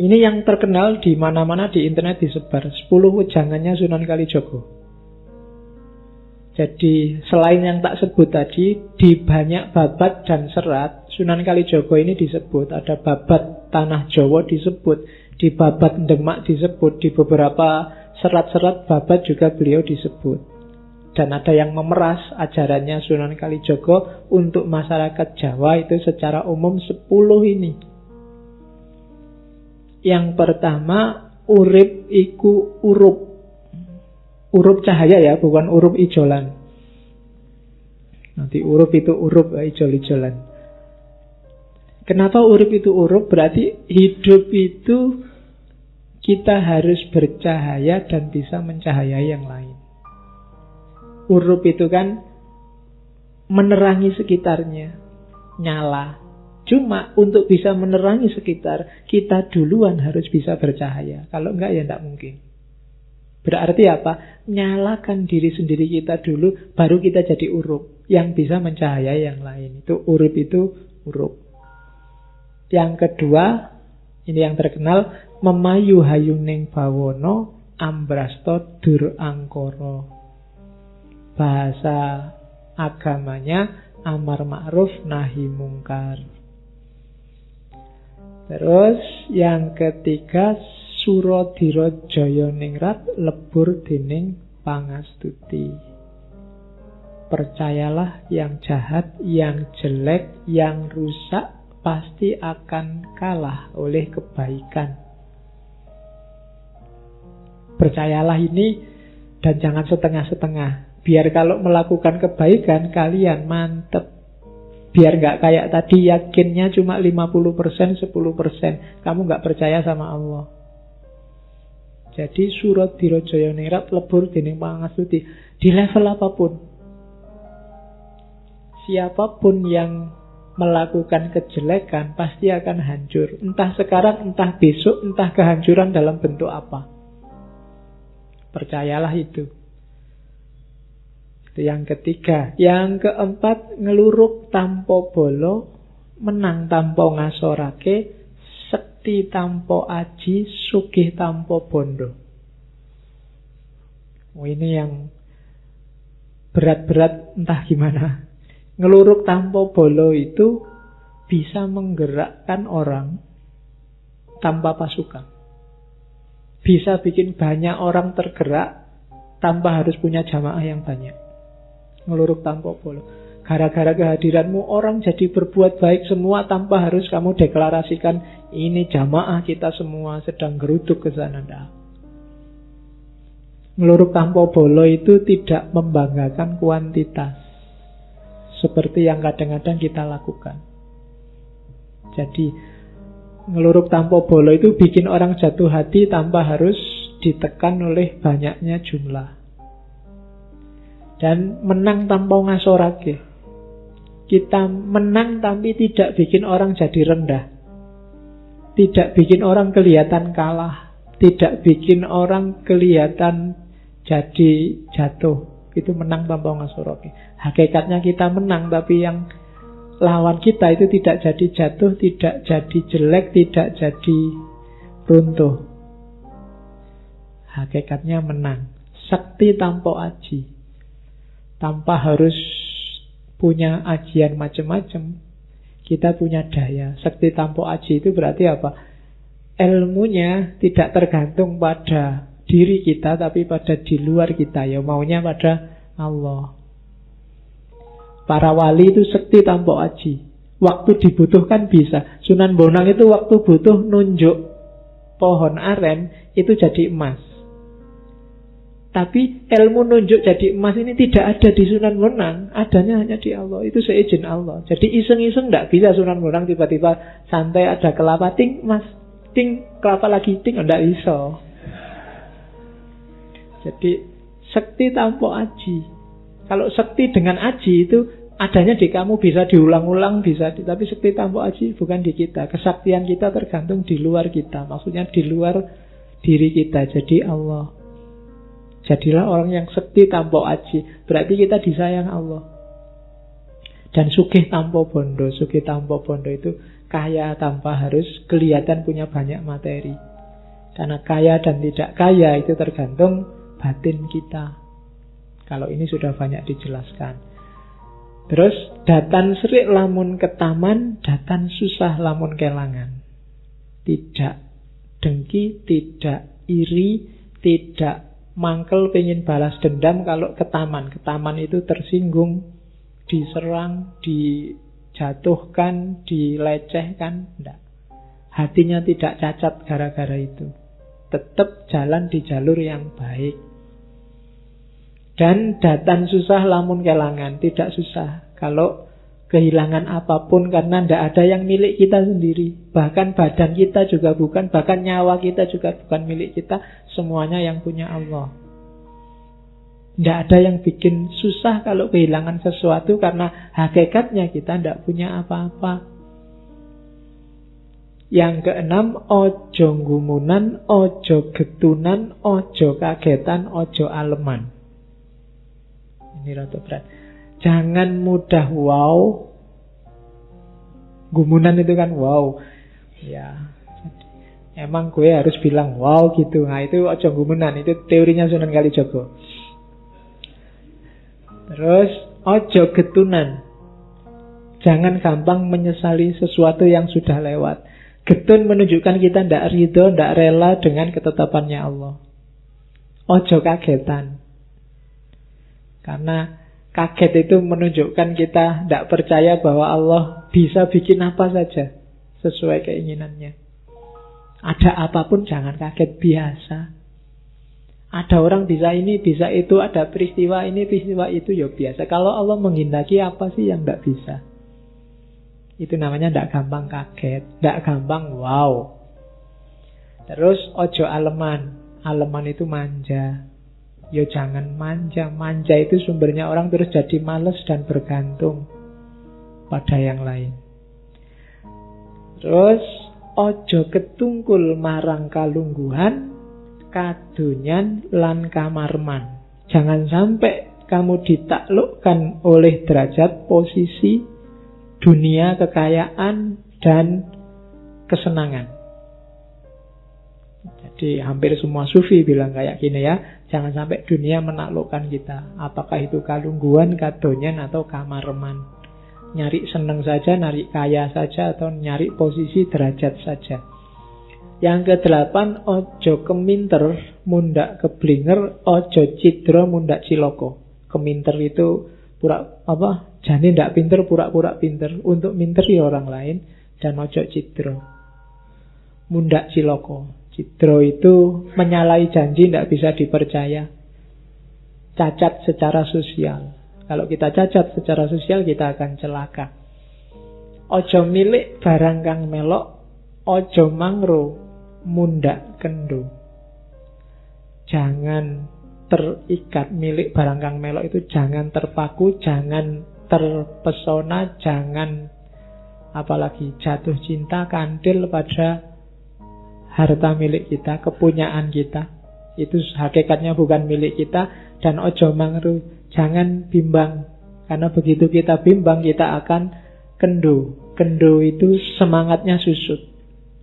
Ini yang terkenal di mana-mana di internet disebar. 10 wejangannya Sunan Kalijogo. Jadi selain yang tak sebut tadi, di banyak babat dan serat Sunan Kalijogo ini disebut. Ada babat Tanah Jawa disebut, di babat Demak disebut, di beberapa serat-serat babat juga beliau disebut. Dan ada yang memeras ajarannya Sunan Kalijogo untuk masyarakat Jawa itu secara umum 10 ini. Yang pertama, urip iku urup. Urup cahaya ya, bukan urup ijolan. Nanti urup itu urup, ijol-ijolan. Kenapa urup itu urup? Berarti hidup itu kita harus bercahaya dan bisa mencahayai yang lain. Urup itu kan menerangi sekitarnya, nyala. Cuma untuk bisa menerangi sekitar, kita duluan harus bisa bercahaya. Kalau enggak ya enggak mungkin. Berarti apa? Nyalakan diri sendiri kita dulu, baru kita jadi urup yang bisa mencahayai yang lain. Itu urup itu urup. Yang kedua, ini yang terkenal, memayu hayuning bawono ambrasto dur angkoro. Bahasa agamanya amar ma'ruf nahi mungkar. Terus yang ketiga, Suradira jaya ningrat lebur dening pangastuti. Percayalah yang jahat, yang jelek, yang rusak pasti akan kalah oleh kebaikan. Percayalah ini dan jangan setengah-setengah. Biar kalau melakukan kebaikan kalian mantep. Biar gak kayak tadi yakinnya cuma 50%, 10%. Kamu gak percaya sama Allah. Jadi Suradira jaya ningrat lebur dening pangastuti. Di level apapun, siapapun yang melakukan kejelekan pasti akan hancur. Entah sekarang, entah besok, entah kehancuran dalam bentuk apa. Percayalah itu. Itu yang ketiga. Yang keempat, ngeluruk tanpa bolo, menang tanpa ngasorake, sekti tanpa aji, sugih tanpa bondo. Ini yang berat-berat entah gimana. Ngeluruk tanpa bolo itu bisa menggerakkan orang tanpa pasukan. Bisa bikin banyak orang tergerak tanpa harus punya jamaah yang banyak. Ngeluruk tanpa bolo. Gara-gara kehadiranmu orang jadi berbuat baik semua tanpa harus kamu deklarasikan ini jamaah kita semua sedang geruduk ke sana. Ngeluruk tanpa bolo itu tidak membanggakan kuantitas seperti yang kadang-kadang kita lakukan. Jadi ngeluruk tanpa bolo itu bikin orang jatuh hati tanpa harus ditekan oleh banyaknya jumlah. Dan menang tanpa ngasorake. Kita menang tapi tidak bikin orang jadi rendah. Tidak bikin orang kelihatan kalah. Tidak bikin orang kelihatan jadi jatuh. Itu menang tanpa ngasorake. Hakikatnya kita menang, tapi yang lawan kita itu tidak jadi jatuh, tidak jadi jelek, tidak jadi runtuh. Hakikatnya menang. Sakti tanpa aji. Tanpa harus punya ajian macam-macam, kita punya daya. Sakti tanpa aji itu berarti apa? Ilmunya tidak tergantung pada diri kita, tapi pada di luar kita. Ya maunya pada Allah. Para wali itu sakti tanpa aji. Waktu dibutuhkan bisa. Sunan Bonang itu waktu butuh nunjuk pohon aren, itu jadi emas. Tapi ilmu nunjuk jadi emas ini tidak ada di Sunan Bonang. Adanya hanya di Allah. Itu seizin Allah. Jadi iseng-iseng tidak bisa Sunan Bonang tiba-tiba santai ada kelapa ting, emas ting, kelapa lagi ting, tidak bisa. Jadi sakti tanpa aji. Kalau sakti dengan aji itu adanya di kamu, bisa diulang-ulang, bisa tapi sakti tanpa aji bukan di kita. Kesaktian kita tergantung di luar kita. Maksudnya di luar diri kita. Jadi Allah. Jadilah orang yang sakti tanpa aji. Berarti kita disayang Allah. Dan sugih tanpa bondo. Sugih tanpa bondo itu kaya tanpa harus kelihatan punya banyak materi. Karena kaya dan tidak kaya itu tergantung batin kita. Kalau ini sudah banyak dijelaskan. Terus datan serik lamun ketaman, datan susah lamun kelangan. Tidak dengki, tidak iri, tidak mangkel pengen balas dendam kalau ketaman. Ketaman itu tersinggung, diserang, dijatuhkan, dilecehkan. Tidak. Hatinya tidak cacat gara-gara itu. Tetap jalan di jalur yang baik. Dan datan susah lamun kelangan. Tidak susah kalau kehilangan apapun, karena tidak ada yang milik kita sendiri. Bahkan badan kita juga bukan, bahkan nyawa kita juga bukan milik kita. Semuanya yang punya Allah. Tidak ada yang bikin susah kalau kehilangan sesuatu, karena hakikatnya kita tidak punya apa-apa. Yang keenam, ojo ngumunan, ojo getunan, ojo kagetan, ojo aleman. Ini rada berat. Jangan mudah wow. Gumunan itu kan wow. Ya, emang gue harus bilang wow gitu. Nah itu ojo gumunan. Itu teorinya Sunan Kalijaga. Terus ojo getunan. Jangan gampang menyesali sesuatu yang sudah lewat. Getun menunjukkan kita tidak ridho, tidak rela dengan ketetapannya Allah. Ojo kagetan. Karena kaget itu menunjukkan kita tidak percaya bahwa Allah bisa bikin apa saja sesuai keinginannya. Ada apapun jangan kaget, biasa. Ada orang bisa ini, bisa itu, ada peristiwa ini, peristiwa itu, ya biasa. Kalau Allah menghendaki, apa sih yang tidak bisa? Itu namanya tidak gampang kaget, tidak gampang wow. Terus ojo aleman. Aleman itu manja. Ya jangan manja. Manja itu sumbernya orang terus jadi malas dan bergantung pada yang lain. Terus ojo ketungkul marang kalungguhan, kadunyan lan kamarman. Jangan sampai kamu ditaklukkan oleh derajat, posisi, dunia, kekayaan, dan kesenangan. Jadi hampir semua sufi bilang kayak gini ya. Jangan sampai dunia menaklukkan kita. Apakah itu kalungguhan, kadonyan, atau kamarman. Nyari seneng saja, nyari kaya saja, atau nyari posisi derajat saja. Yang ke-8, ojo keminter, mundak keblinger, ojo cidro, mundak ciloko. Keminter itu jane ndak pinter, pura-pura pinter untuk minteri orang lain. Dan ojo cidro, mundak ciloko. Cidro itu menyalahi janji, ndak bisa dipercaya. Cacat secara sosial. Kalau kita cacat secara sosial, kita akan celaka. Ojo milik barang kang melok, ojo mangro, mundak kendo. Jangan terikat milik barang kang melok itu, jangan terpaku, jangan terpesona, jangan apalagi jatuh cinta, kandil pada harta milik kita, kepunyaan kita. Itu hakikatnya bukan milik kita. Dan ojo mangru, jangan bimbang. Karena begitu kita bimbang, kita akan kendo. Kendo itu semangatnya susut.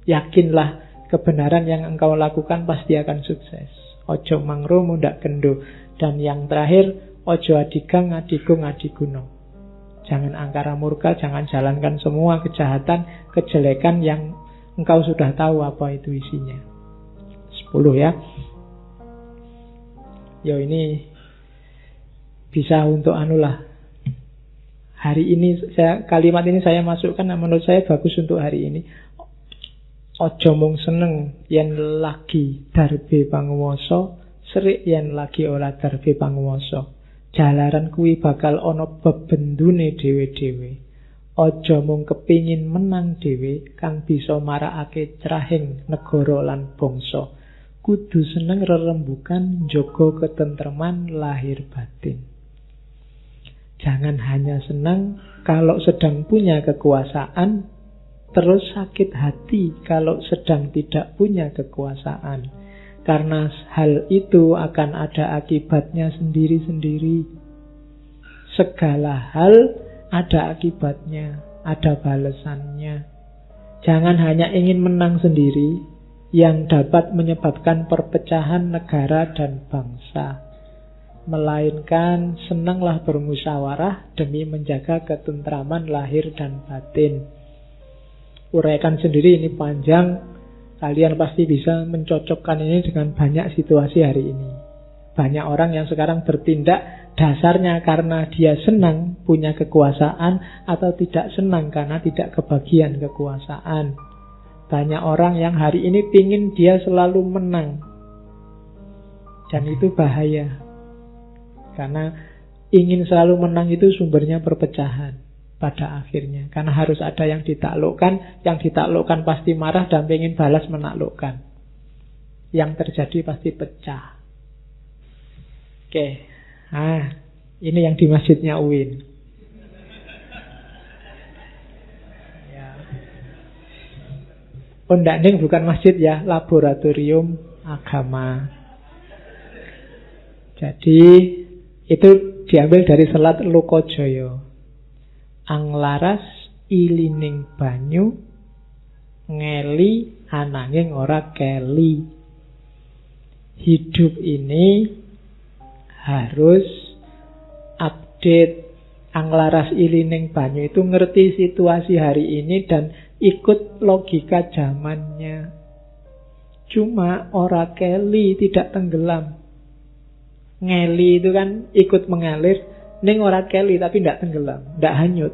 Yakinlah kebenaran yang engkau lakukan pasti akan sukses. Ojo mangru, mundak kendo. Dan yang terakhir, ojo adigang, adigung, adiguno. Jangan angkara murka, jangan jalankan semua kejahatan, kejelekan yang engkau sudah tahu apa itu isinya. 10 ya. Ya ini bisa untuk anulah. Hari ini kalimat ini saya masukkan, menurut saya bagus untuk hari ini. Ojo mung seneng yen lagi darbe panguwasa, serik yen lagi ora darbe panguwasa. Jalaran kuwi bakal ana bebendune dhewe-dhewe. Ojo mung kepingin menang dhewe kang bisa marakake crahing negara lan bangsa. Kudu seneng rerembukan, njaga ketentreman lahir batin. Jangan hanya senang kalau sedang punya kekuasaan, terus sakit hati kalau sedang tidak punya kekuasaan. Karena hal itu akan ada akibatnya sendiri-sendiri. Segala hal ada akibatnya, ada balasannya. Jangan hanya ingin menang sendiri yang dapat menyebabkan perpecahan negara dan bangsa, melainkan senanglah bermusyawarah demi menjaga ketentraman lahir dan batin. Uraikan sendiri ini panjang, kalian pasti bisa mencocokkan ini dengan banyak situasi hari ini. Banyak orang yang sekarang bertindak dasarnya karena dia senang punya kekuasaan atau tidak senang karena tidak kebagian kekuasaan. Banyak orang yang hari ini pingin dia selalu menang, dan itu bahaya. Karena ingin selalu menang itu sumbernya perpecahan pada akhirnya. Karena harus ada yang ditaklukkan pasti marah dan ingin balas menaklukkan. Yang terjadi pasti pecah. Oke, ini yang di masjidnya UIN. Ya. Pondanding bukan masjid ya, laboratorium agama. Jadi itu diambil dari selat Lokojoyo. Anglaras ilining banyu, ngeli ananging ora keli. Hidup ini harus update. Anglaras ilining banyu itu ngerti situasi hari ini dan ikut logika zamannya. Cuma ora keli, tidak tenggelam. Ngeli itu kan ikut mengalir, ning ora keli tapi tidak tenggelam, tidak hanyut.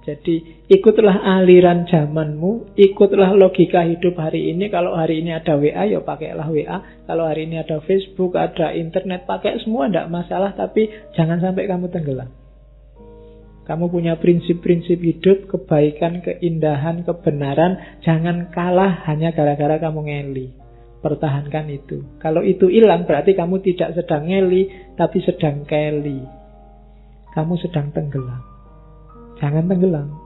Jadi ikutlah aliran zamanmu, ikutlah logika hidup hari ini. Kalau hari ini ada WA, ya pakailah WA. Kalau hari ini ada Facebook, ada internet, pakai semua, tidak masalah. Tapi jangan sampai kamu tenggelam. Kamu punya prinsip-prinsip hidup, kebaikan, keindahan, kebenaran. Jangan kalah hanya gara-gara kamu ngeli. Pertahankan itu. Kalau itu hilang berarti kamu tidak sedang ngeli, tapi sedang keli. Kamu sedang tenggelam. Jangan tenggelam,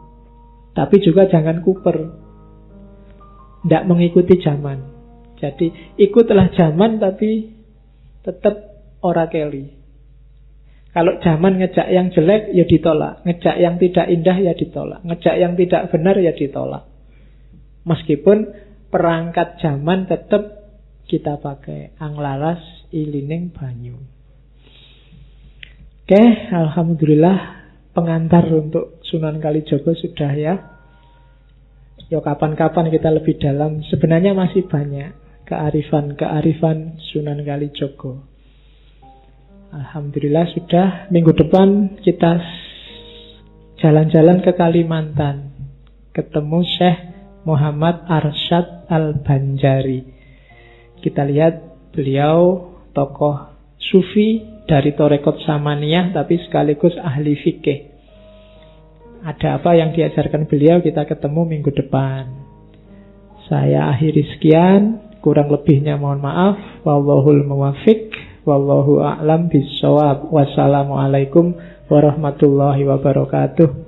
tapi juga jangan kuper. Tidak mengikuti zaman. Jadi ikutlah zaman tapi tetap ora keli. Kalau zaman ngejak yang jelek ya ditolak, ngejak yang tidak indah ya ditolak, ngejak yang tidak benar ya ditolak. Meskipun perangkat zaman tetap kita pakai. Anglaras ilining banyu. Oke, alhamdulillah pengantar untuk Sunan Kalijogo sudah ya. Ya kapan-kapan kita lebih dalam. Sebenarnya masih banyak kearifan Sunan Kalijogo. Alhamdulillah sudah. Minggu depan kita jalan-jalan ke Kalimantan, ketemu Syekh Muhammad Arsyad Al-Banjari. Kita lihat beliau tokoh sufi dari Torekot Samaniyah tapi sekaligus ahli fikih. Ada apa yang diajarkan beliau, kita ketemu minggu depan. Saya akhiri sekian, kurang lebihnya mohon maaf. Wallahul muwaffiq, wallahu a'lam bissawab. Wassalamualaikum warahmatullahi wabarakatuh.